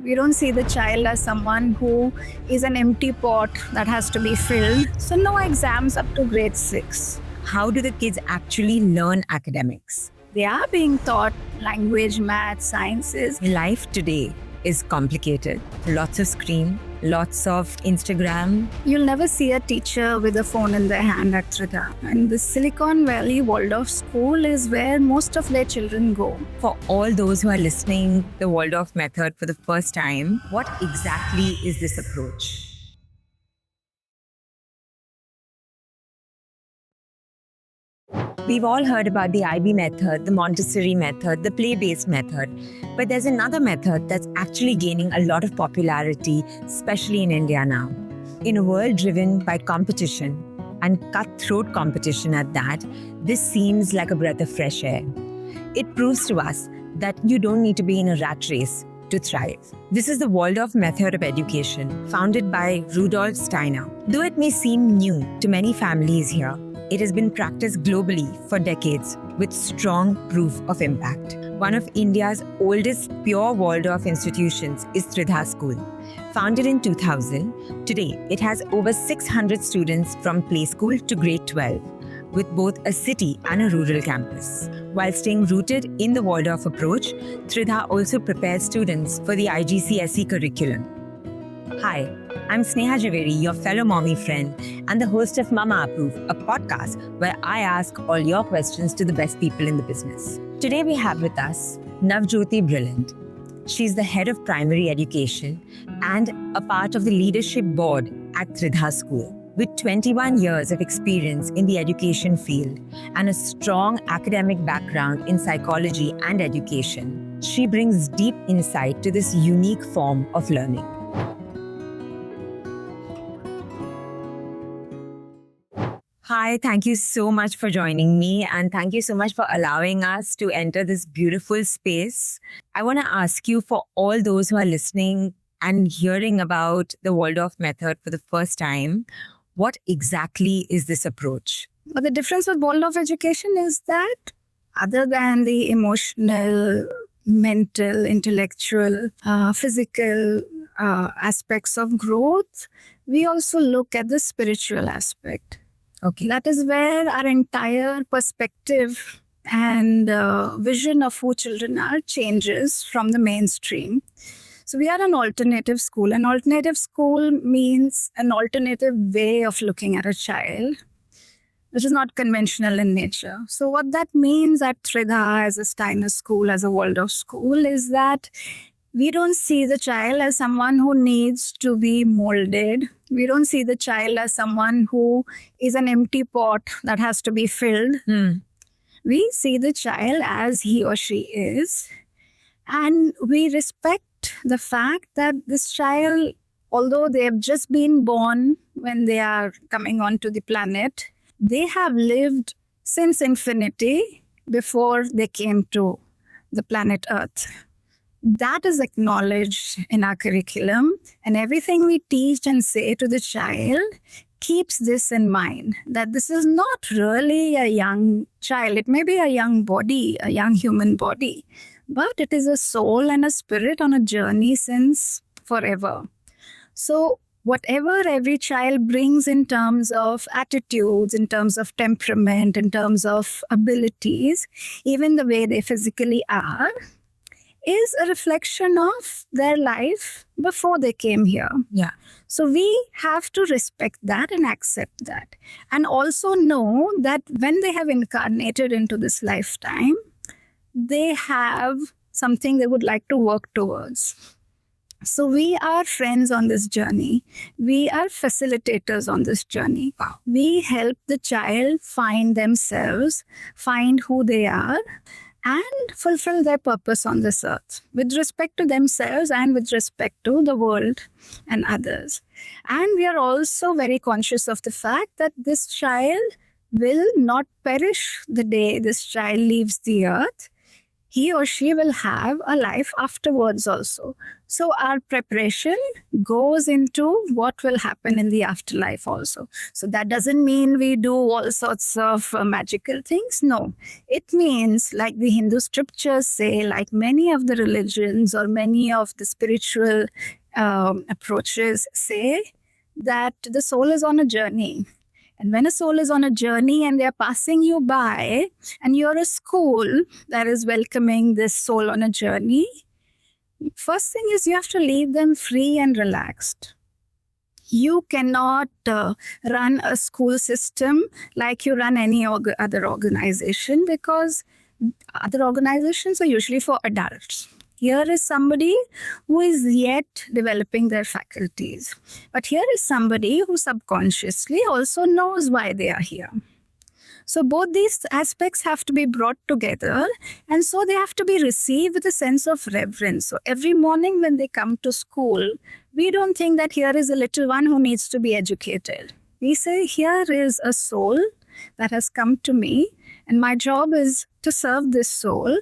We don't see the child as someone who is an empty pot that has to be filled. So no exams up to grade 6. How do the kids actually learn academics? They are being taught language, math, sciences. Life today is complicated. Lots of screen, lots of Instagram. You'll never see a teacher with a phone in their hand at Tridha. And the Silicon Valley Waldorf School is where most of their children go. For all those who are listening the Waldorf method for the first time, what exactly is this approach? We've all heard about the IB method, the Montessori method, the play-based method. But there's another method that's actually gaining a lot of popularity, especially in India now. In a world driven by competition, and cutthroat competition at that, this seems like a breath of fresh air. It proves to us that you don't need to be in a rat race to thrive. This is the Waldorf method of education, founded by Rudolf Steiner. Though it may seem new to many families here, it has been practiced globally for decades with strong proof of impact. One of India's oldest pure Waldorf institutions is Tridha School. Founded in 2000, today it has over 600 students from play school to grade 12, with both a city and a rural campus. While staying rooted in the Waldorf approach, Tridha also prepares students for the IGCSE curriculum. Hi, I'm Sneha Javeri, your fellow mommy friend and the host of Mumma, a podcast where I ask all your questions to the best people in the business. Today we have with us Navjyoti Brilliant. She's the head of primary education and a part of the leadership board at Tridha School. With 21 years of experience in the education field and a strong academic background in psychology and education, she brings deep insight to this unique form of learning. Hi, thank you so much for joining me, and thank you so much for allowing us to enter this beautiful space. I want to ask you, for all those who are listening and hearing about the Waldorf method for the first time, what exactly is this approach? But the difference with Waldorf education is that other than the emotional, mental, intellectual, physical aspects of growth, we also look at the spiritual aspect. Okay. That is where our entire perspective and vision of who children are changes from the mainstream. So we are an alternative school. An alternative school means an alternative way of looking at a child, which is not conventional in nature. So what that means at Tridha, as a Steiner school, as a Waldorf school, is that we don't see the child as someone who needs to be molded. We don't see the child as someone who is an empty pot that has to be filled. We see the child as he or she is. And we respect the fact that this child, although they have just been born when they are coming onto the planet, they have lived since infinity before they came to the planet Earth. That is acknowledged in our curriculum, and everything we teach and say to the child keeps this in mind, that this is not really a young child. It may be a young body, a young human body, but it is a soul and a spirit on a journey since forever. So whatever every child brings in terms of attitudes, in terms of temperament, in terms of abilities, even the way they physically are, is a reflection of their life before they came here. Yeah. So we have to respect that and accept that. And also know that when they have incarnated into this lifetime, they have something they would like to work towards. So we are friends on this journey. We are facilitators on this journey. We help the child find themselves, find who they are, and fulfill their purpose on this earth with respect to themselves and with respect to the world and others. And we are also very conscious of the fact that this child will not perish the day this child leaves the earth. he or she will have a life afterwards also. So our preparation goes into what will happen in the afterlife also. So that doesn't mean we do all sorts of magical things. No, it means, like the Hindu scriptures say, like many of the religions or many of the spiritual approaches say, that the soul is on a journey. And when a soul is on a journey and they're passing you by, and you're a school that is welcoming this soul on a journey, first thing is you have to leave them free and relaxed. You cannot run a school system like you run any other organization, because other organizations are usually for adults. Here is somebody who is yet developing their faculties. But here is somebody who subconsciously also knows why they are here. So both these aspects have to be brought together, and so they have to be received with a sense of reverence. So every morning when they come to school, we don't think that here is a little one who needs to be educated. We say, here is a soul that has come to me, and my job is to serve this soul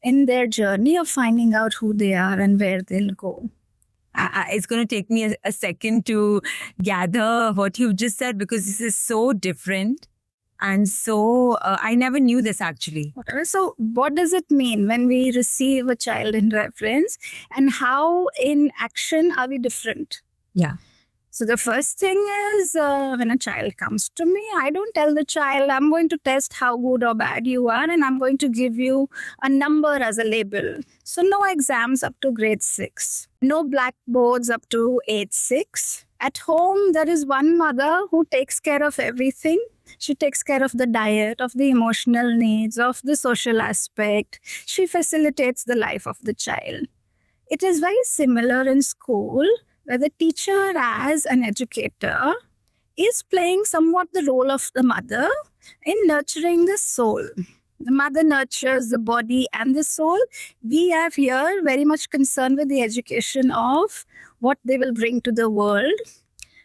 in their journey of finding out who they are and where they'll go. It's going to take me a second to gather what you've just said, because this is so different. And so I never knew this actually. So what does it mean when we receive a child in reverence, and how in action are we different? Yeah. So the first thing is, when a child comes to me, I don't tell the child, I'm going to test how good or bad you are, and I'm going to give you a number as a label. So no exams up to grade 6, no blackboards up to age 6. At home, there is one mother who takes care of everything. She takes care of the diet, of the emotional needs, of the social aspect. She facilitates the life of the child. It is very similar in school, where the teacher as an educator is playing somewhat the role of the mother in nurturing the soul. The mother nurtures the body and the soul. We are here very much concerned with the education of what they will bring to the world.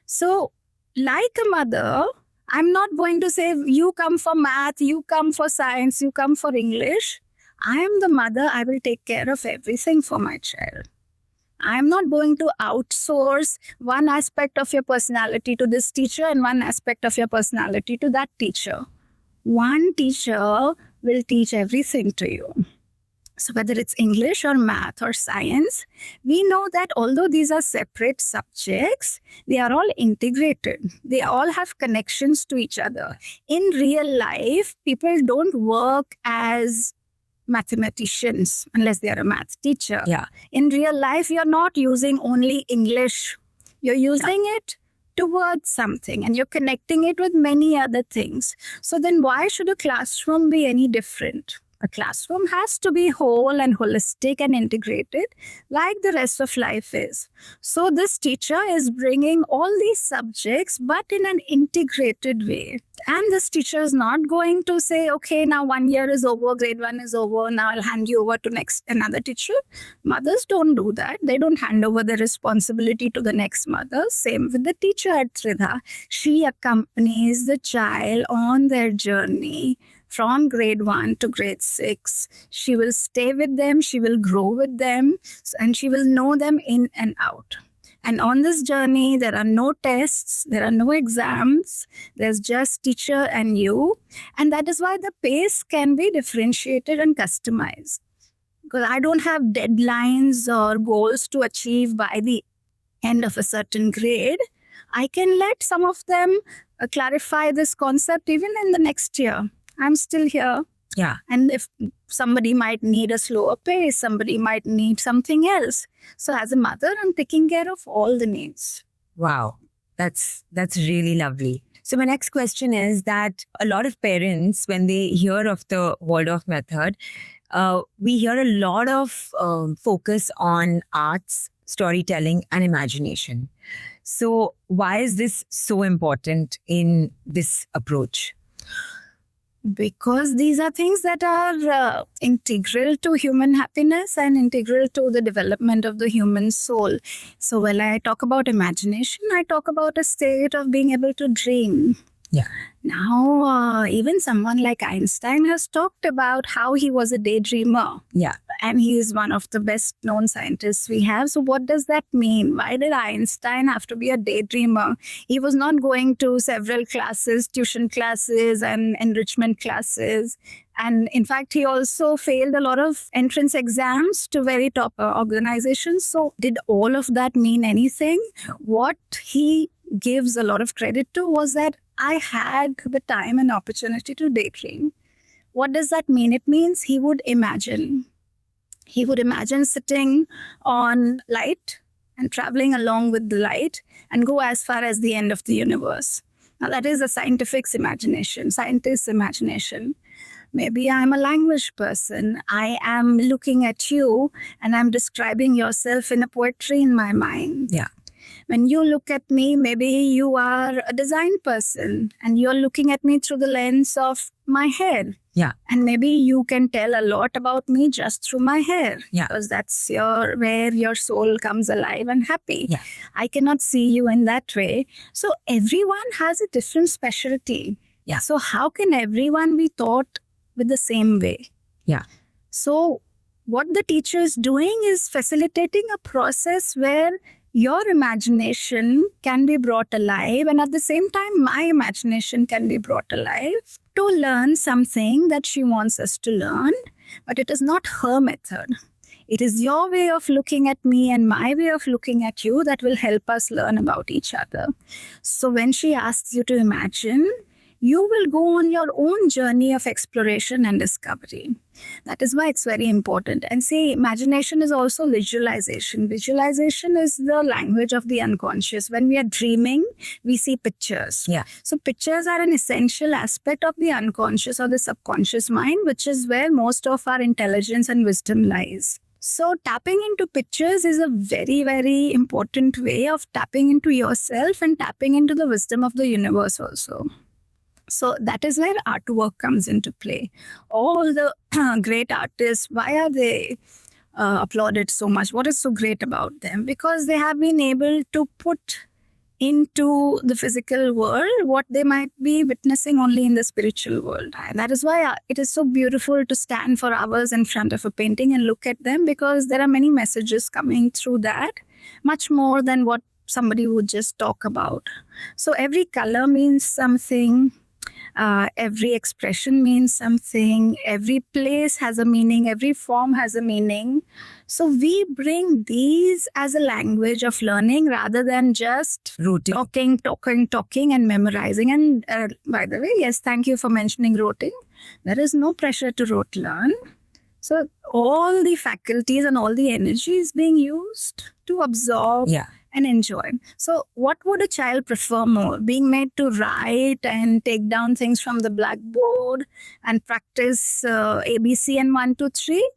So, like a mother, I'm not going to say, you come for math, you come for science, you come for English. I am the mother. I will take care of everything for my child. I'm not going to outsource one aspect of your personality to this teacher and one aspect of your personality to that teacher. One teacher will teach everything to you. So whether it's English or math or science, we know that although these are separate subjects, they are all integrated. They all have connections to each other. In real life, people don't work as mathematicians unless they are a math teacher. Yeah. In real life, you're not using only English. You're using it towards something, and you're connecting it with many other things. So then why should a classroom be any different? A classroom has to be whole and holistic and integrated like the rest of life is. So this teacher is bringing all these subjects, but in an integrated way. And this teacher is not going to say, okay, now 1 year is over, grade 1 is over, now I'll hand you over to another teacher. Mothers don't do that. They don't hand over the responsibility to the next mother. Same with the teacher at Tridha. She accompanies the child on their journey from grade 1 to grade 6. She will stay with them, she will grow with them, and she will know them in and out. And on this journey, there are no tests, there are no exams, there's just teacher and you. And that is why the pace can be differentiated and customized. Because I don't have deadlines or goals to achieve by the end of a certain grade. I can let some of them clarify this concept even in the next year. I'm still here. Yeah. And if somebody might need a slower pace, somebody might need something else. So as a mother, I'm taking care of all the needs. Wow. That's really lovely. So my next question is that a lot of parents, when they hear of the Waldorf method, we hear a lot of focus on arts, storytelling, and imagination. So why is this so important in this approach? Because these are things that are integral to human happiness and integral to the development of the human soul. So when I talk about imagination, I talk about a state of being able to dream. Yeah. Now, even someone like Einstein has talked about how he was a daydreamer. Yeah. And he is one of the best known scientists we have. So, what does that mean? Why did Einstein have to be a daydreamer? He was not going to several classes, tuition classes, and enrichment classes. And in fact, he also failed a lot of entrance exams to very top organizations. So, did all of that mean anything? What he gives a lot of credit to was that I had the time and opportunity to daydream. What does that mean? It means he would imagine. He would imagine sitting on light and traveling along with the light and go as far as the end of the universe. Now, that is a scientific's imagination, scientist's imagination. Maybe I'm a language person. I am looking at you and I'm describing yourself in a poetry in my mind. Yeah. When you look at me, maybe you are a design person and you're looking at me through the lens of my hair. Yeah. And maybe you can tell a lot about me just through my hair. Yeah. Because that's where your soul comes alive and happy. Yeah. I cannot see you in that way. So everyone has a different specialty. Yeah. So how can everyone be taught with the same way? Yeah. So what the teacher is doing is facilitating a process where your imagination can be brought alive, and at the same time, my imagination can be brought alive to learn something that she wants us to learn, but it is not her method. It is your way of looking at me and my way of looking at you that will help us learn about each other. So when she asks you to imagine, you will go on your own journey of exploration and discovery. That is why it's very important. And see, imagination is also visualization. Visualization is the language of the unconscious. When we are dreaming, we see pictures. Yeah. So pictures are an essential aspect of the unconscious or the subconscious mind, which is where most of our intelligence and wisdom lies. So tapping into pictures is a very, very important way of tapping into yourself and tapping into the wisdom of the universe also. So that is where artwork comes into play. All the great artists, why are they applauded so much? What is so great about them? Because they have been able to put into the physical world what they might be witnessing only in the spiritual world. And that is why it is so beautiful to stand for hours in front of a painting and look at them, because there are many messages coming through that, much more than what somebody would just talk about. So every color means something. Every expression means something. Every place has a meaning. Every form has a meaning. So we bring these as a language of learning rather than just rote. talking and memorizing. And by the way, yes, thank you for mentioning roting. There is no pressure to rote learn. So all the faculties and all the energy is being used to absorb and enjoy. So what would a child prefer more? Being made to write and take down things from the blackboard and practice ABC and 1, 2, 3?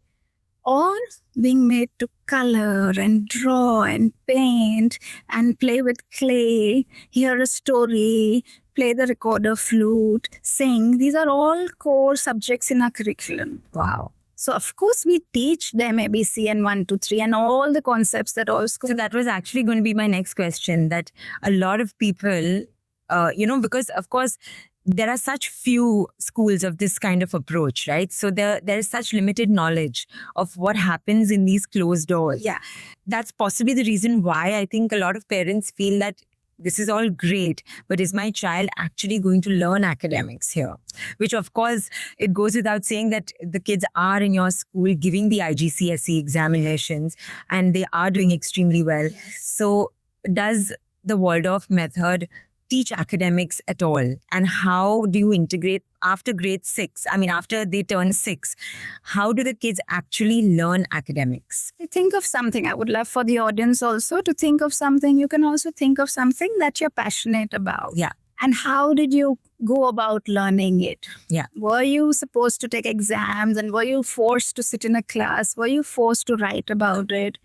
Or being made to color and draw and paint and play with clay, hear a story, play the recorder flute, sing? These are all core subjects in our curriculum. Wow. So, of course, we teach them ABC and 1, 2, 3 and all the concepts that all schools. So that was actually going to be my next question, that a lot of people, because of course, there are such few schools of this kind of approach, right? So there is such limited knowledge of what happens in these closed doors. Yeah. That's possibly the reason why I think a lot of parents feel that this is all great, but is my child actually going to learn academics here? Which, of course, it goes without saying that the kids are in your school giving the IGCSE examinations and they are doing extremely well. Yes. So does the Waldorf method teach academics at all? And how do you integrate after grade 6? I mean, after they turn 6, how do the kids actually learn academics? Think of something. I would love for the audience also to think of something. You can also think of something that you're passionate about. Yeah. And how did you go about learning it? Yeah. Were you supposed to take exams and were you forced to sit in a class? Were you forced to write about it?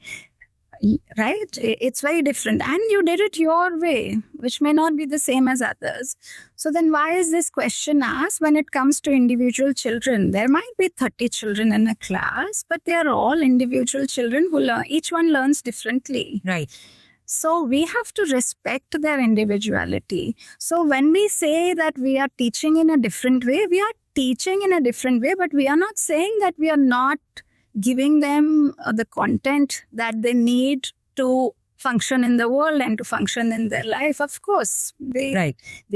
Right? It's very different. And you did it your way, which may not be the same as others. So then why is this question asked when it comes to individual children? There might be 30 children in a class, but they are all individual children who learn. Each one learns differently. Right. So we have to respect their individuality. So when we say that we are teaching in a different way, we are teaching in a different way, but we are not saying that we are not giving them the content that they need to function in the world and to function in their life. Of course, they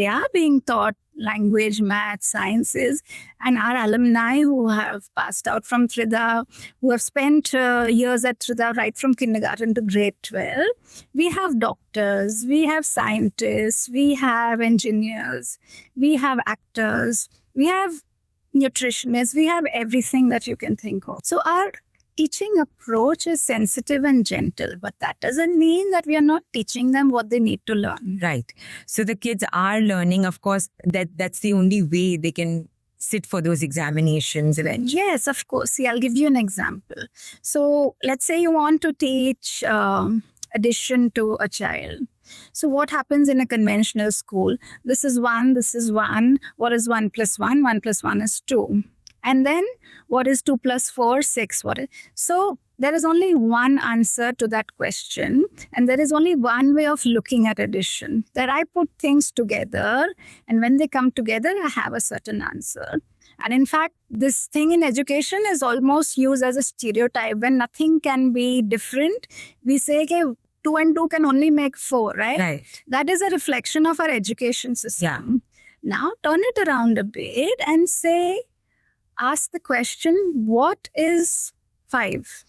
are being taught language, math, sciences, and our alumni who have passed out from Tridha, who have spent years at Tridha right from kindergarten to grade 12. We have doctors, we have scientists, we have engineers, we have actors, we have nutritionists, we have everything that you can think of. So our teaching approach is sensitive and gentle, but that doesn't mean that we are not teaching them what they need to learn. Right. So the kids are learning, of course, that's the only way they can sit for those examinations eventually. Yes, of course. See, I'll give you an example. So let's say you want to teach addition to a child. So what happens in a conventional school? This is 1, this is 1. What is 1 plus 1? 1 plus 1 is 2. And then what is 2 plus 4? 6. So there is only one answer to that question. And there is only one way of looking at addition. That I put things together, and when they come together, I have a certain answer. And in fact, this thing in education is almost used as a stereotype. When nothing can be different, we say, okay, 2 and 2 can only make 4, right? Right. That is a reflection of our education system. Yeah. Now turn it around a bit and say, ask the question, what is 5?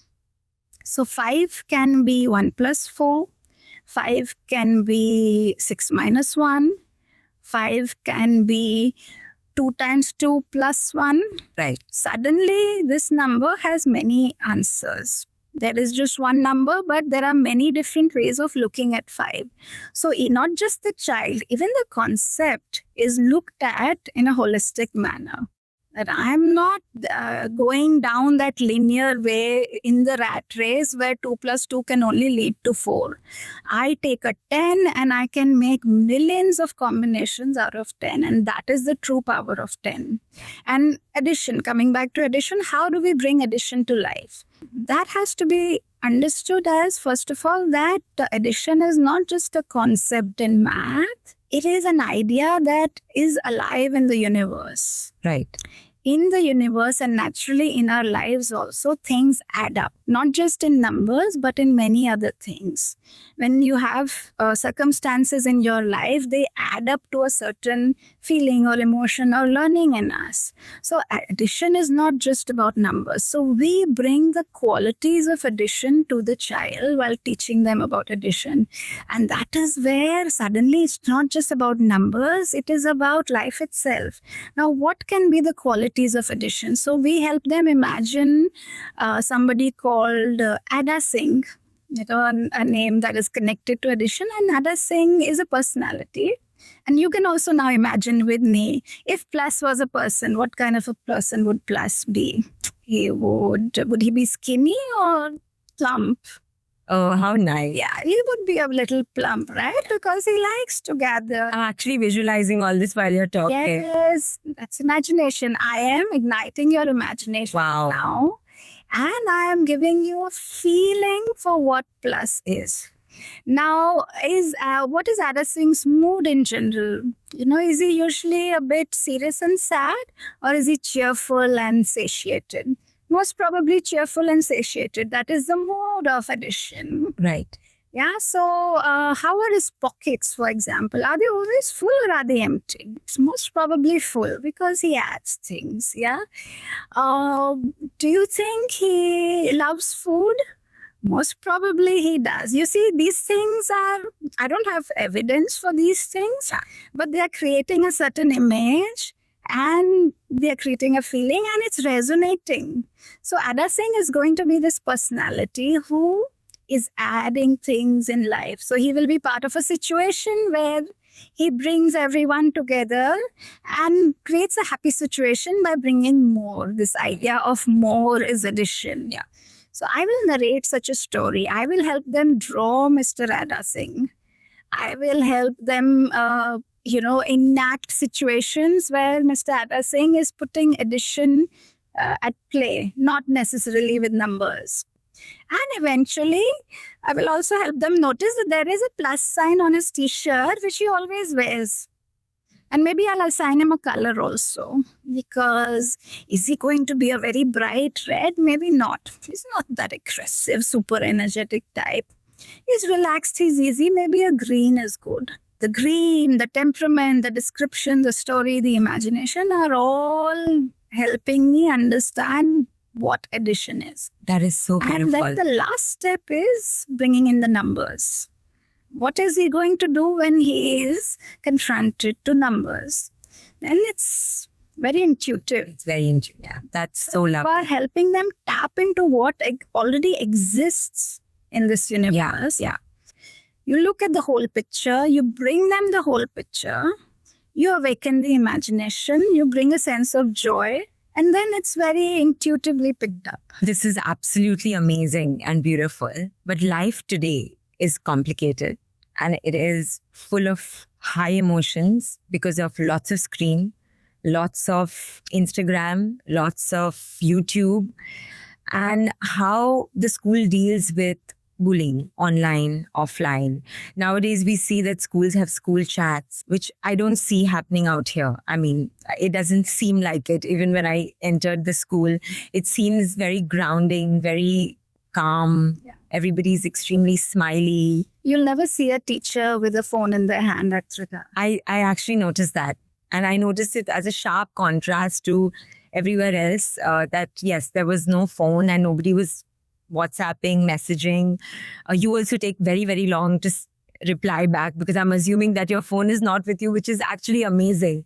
So 5 can be 1 plus 4. 5 can be 6 minus 1. 5 can be 2 times 2 plus 1. Right. Suddenly, this number has many answers. There is just one number, but there are many different ways of looking at 5. So not just the child, even the concept is looked at in a holistic manner. That I'm not going down that linear way in the rat race where 2 plus 2 can only lead to 4. I take a 10 and I can make millions of combinations out of 10. And that is the true power of 10. And addition, coming back to addition, how do we bring addition to life? That has to be understood as, first of all, that addition is not just a concept in math. It is an idea that is alive in the universe. Right. In the universe and naturally in our lives also, things add up, not just in numbers, but in many other things. When you have circumstances in your life, they add up to a certain feeling or emotion or learning in us. So addition is not just about numbers. So we bring the qualities of addition to the child while teaching them about addition. And that is where suddenly it's not just about numbers, it is about life itself. Now, what can be the qualities of addition? So we help them imagine somebody called Ada Singh, a name that is connected to addition. And Ada Singh is a personality. And you can also now imagine with me, if Plus was a person, what kind of a person would Plus be? Would he be skinny or plump? Oh, how nice. Yeah, he would be a little plump, right? Because he likes to gather. I'm actually visualizing all this while you're talking. Yes, that's imagination. I am igniting your imagination now. And I am giving you a feeling for what Plus is. Now, what is Ada Singh's mood in general? Is he usually a bit serious and sad? Or is he cheerful and satiated? Most probably cheerful and satiated. That is the mood of addition. Right. Yeah, so how are his pockets, for example? Are they always full or are they empty? It's most probably full because he adds things, yeah? Do you think he loves food? Most probably he does. You see, these things I don't have evidence for these things, but they are creating a certain image and they are creating a feeling and it's resonating. So Ada Singh is going to be this personality who is adding things in life. So he will be part of a situation where he brings everyone together and creates a happy situation by bringing more. This idea of more is addition. Yeah. So I will narrate such a story. I will help them draw Mr. Ada Singh. I will help them, enact situations where Mr. Ada Singh is putting addition at play, not necessarily with numbers. And eventually, I will also help them notice that there is a plus sign on his t-shirt, which he always wears. And maybe I'll assign him a color also, because is he going to be a very bright red? Maybe not. He's not that aggressive, super energetic type. He's relaxed, he's easy. Maybe a green is good. The green, the temperament, the description, the story, the imagination are all helping me understand what addition is. That is so And beautiful. then the last step is bringing in the numbers. What is he going to do when he is confronted to numbers? Then it's very intuitive. It's very intuitive. Yeah, that's so lovely. By helping them tap into what already exists in this universe. Yeah. You look at the whole picture, you bring them the whole picture, you awaken the imagination, you bring a sense of joy, and then it's very intuitively picked up. This is absolutely amazing and beautiful. But life today is complicated and it is full of high emotions because of lots of screen, lots of Instagram, lots of YouTube, and how the school deals with bullying online, offline. Nowadays, we see that schools have school chats, which I don't see happening out here. I mean, it doesn't seem like it. Even when I entered the school, it seems very grounding, very calm. Yeah. Everybody's extremely smiley. You'll never see a teacher with a phone in their hand at Tridha. I actually noticed that. And I noticed it as a sharp contrast to everywhere else, that yes, there was no phone and nobody was WhatsApping, messaging. You also take very, very long to reply back because I'm assuming that your phone is not with you, which is actually amazing.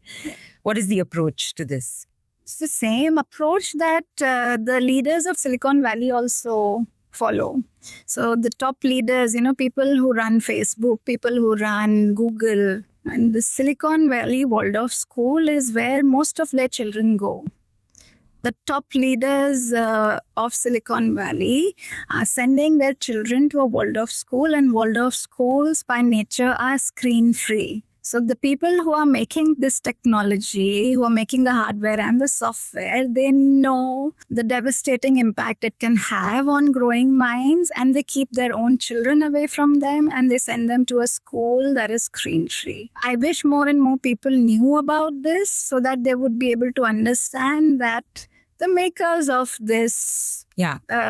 What is the approach to this? It's the same approach that the leaders of Silicon Valley also follow. So the top leaders, people who run Facebook, people who run Google, and the Silicon Valley Waldorf School is where most of their children go. The top leaders of Silicon Valley are sending their children to a Waldorf school, and Waldorf schools by nature are screen-free. So the people who are making this technology, who are making the hardware and the software, they know the devastating impact it can have on growing minds, and they keep their own children away from them and they send them to a school that is screen-free. I wish more and more people knew about this so that they would be able to understand that the makers of this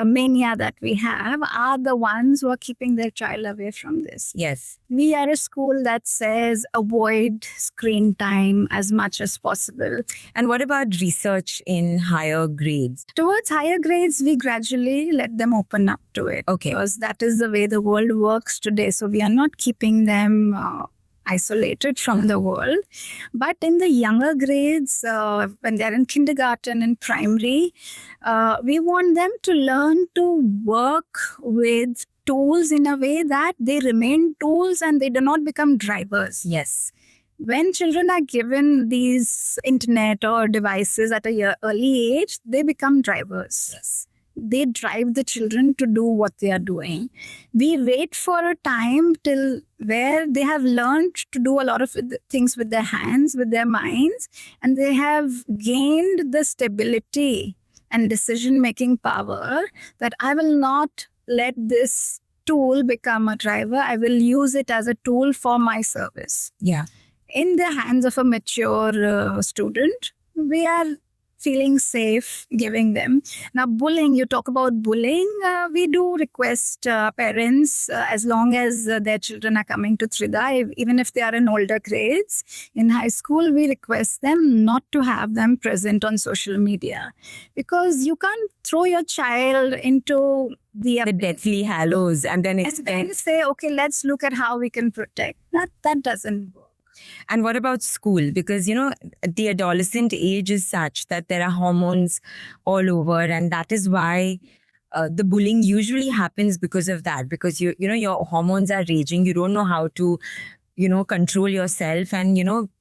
mania that we have are the ones who are keeping their child away from this. Yes. We are a school that says avoid screen time as much as possible. And what about research in higher grades? Towards higher grades, we gradually let them open up to it. Okay. Because that is the way the world works today. So we are not keeping them isolated from the world. But in the younger grades, when they're in kindergarten and primary, we want them to learn to work with tools in a way that they remain tools and they do not become drivers. Yes. When children are given these internet or devices at an early age, they become drivers. Yes. They drive the children to do what they are doing. We wait for a time till where they have learned to do a lot of things with their hands, with their minds, and they have gained the stability and decision-making power that I will not let this tool become a driver. I will use it as a tool for my service. Yeah. In the hands of a mature student, we are feeling safe giving them. Now, bullying, you talk about bullying. We do request parents, as long as their children are coming to Tridha, even if they are in older grades, in high school, we request them not to have them present on social media. Because you can't throw your child into the Deathly hallows and then say, okay, let's look at how we can protect. That doesn't work. And what about school? Because, the adolescent age is such that there are hormones all over. And that is why the bullying usually happens because of that. Because, your hormones are raging. You don't know how to, control yourself. And,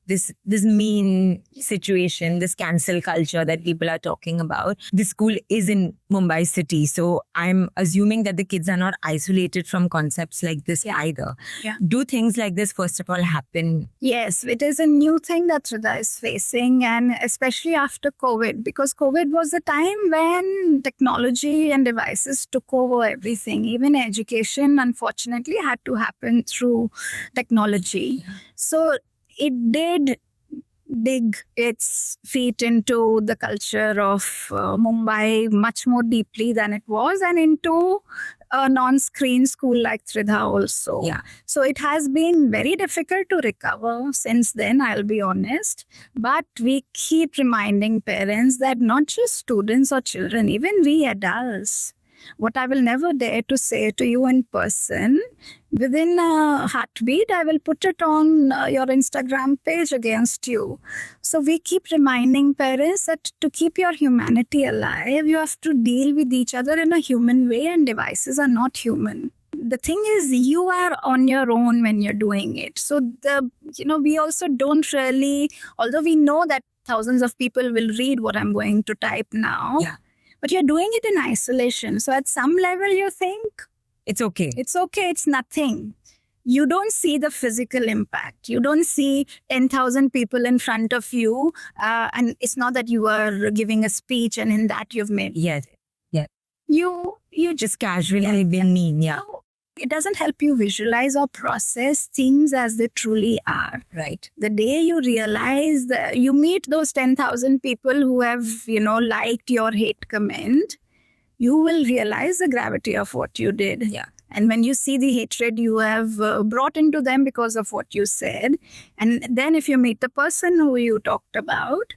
this mean situation, this cancel culture that people are talking about. This school is in Mumbai city. So I'm assuming that the kids are not isolated from concepts like this either. Yeah. Do things like this, first of all, happen? Yes, it is a new thing that Tridha is facing, and especially after COVID, because COVID was the time when technology and devices took over everything. Even education, unfortunately, had to happen through technology. So it did dig its feet into the culture of Mumbai much more deeply than it was, and into a non-screen school like Tridha also. Yeah. So it has been very difficult to recover since then, I'll be honest. But we keep reminding parents that not just students or children, even we adults, what I will never dare to say to you in person, within a heartbeat, I will put it on your Instagram page against you. So we keep reminding parents that to keep your humanity alive, you have to deal with each other in a human way, and devices are not human. The thing is, you are on your own when you're doing it. So we also don't really, although we know that thousands of people will read what I'm going to type now. Yeah. But you're doing it in isolation. So at some level, you think, it's okay. It's okay. It's nothing. You don't see the physical impact. You don't see 10,000 people in front of you. And it's not that you are giving a speech and in that you've made. Yes. Yeah. You Just casually being mean. Yeah. It doesn't help you visualize or process things as they truly are. Right. The day you realize that you meet those 10,000 people who have, liked your hate comment, you will realize the gravity of what you did. Yeah. And when you see the hatred you have brought into them because of what you said, and then if you meet the person who you talked about,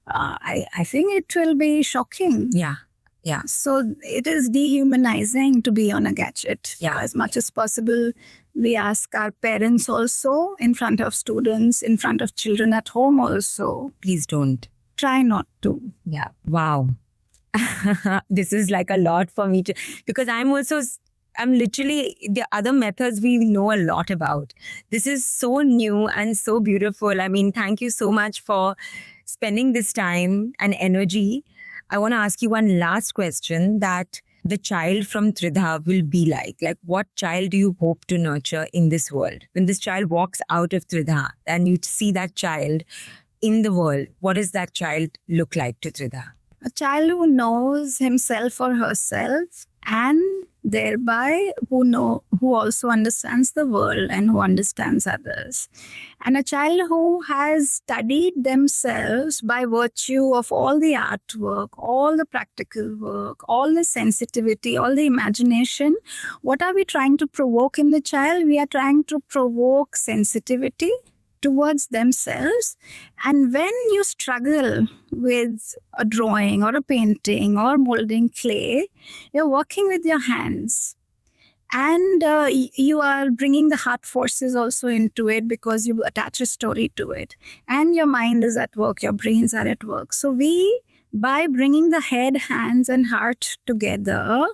I think it will be shocking. Yeah. Yeah. So it is dehumanizing to be on a gadget. Yeah. As much as possible, we ask our parents also, in front of students, in front of children at home also, Please don't. try not to. Yeah. Wow. This is like a lot for me to, because I'm literally, the other methods we know a lot about. This is so new and so beautiful. I mean, thank you so much for spending this time and energy. I want to ask you one last question, that the child from Tridha will be like. Like, what child do you hope to nurture in this world? When this child walks out of Tridha and you see that child in the world, what does that child look like to Tridha? A child who knows himself or herself, and thereby who also understands the world and who understands others. And a child who has studied themselves by virtue of all the artwork, all the practical work, all the sensitivity, all the imagination. What are we trying to provoke in the child? We are trying to provoke sensitivity towards themselves. And when you struggle with a drawing or a painting or molding clay, you're working with your hands. And you are bringing the heart forces also into it, because you attach a story to it. And your mind is at work, your brains are at work. So by bringing the head, hands, and heart together,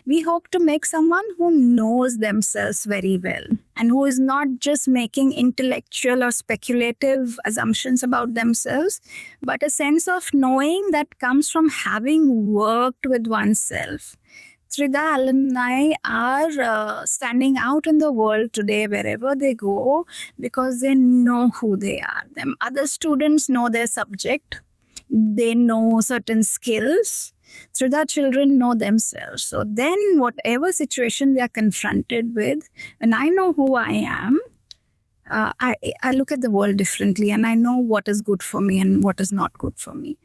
we hope to make someone who knows themselves very well and who is not just making intellectual or speculative assumptions about themselves, but a sense of knowing that comes from having worked with oneself. Tridha alumni are standing out in the world today wherever they go because they know who they are. Other students know their subject. They know certain skills. Tridha children know themselves. So then whatever situation we are confronted with, when I know who I am, I look at the world differently, and I know what is good for me and what is not good for me.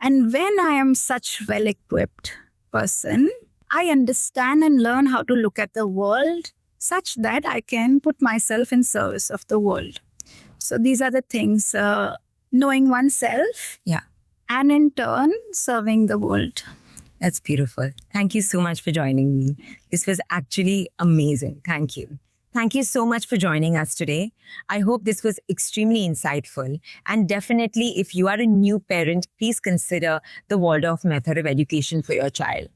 And when I am such well-equipped person, I understand and learn how to look at the world such that I can put myself in service of the world. So these are the things, knowing oneself. Yeah. And in turn, serving the world. That's beautiful. Thank you so much for joining me. This was actually amazing. Thank you. Thank you so much for joining us today. I hope this was extremely insightful. And definitely, if you are a new parent, please consider the Waldorf method of education for your child.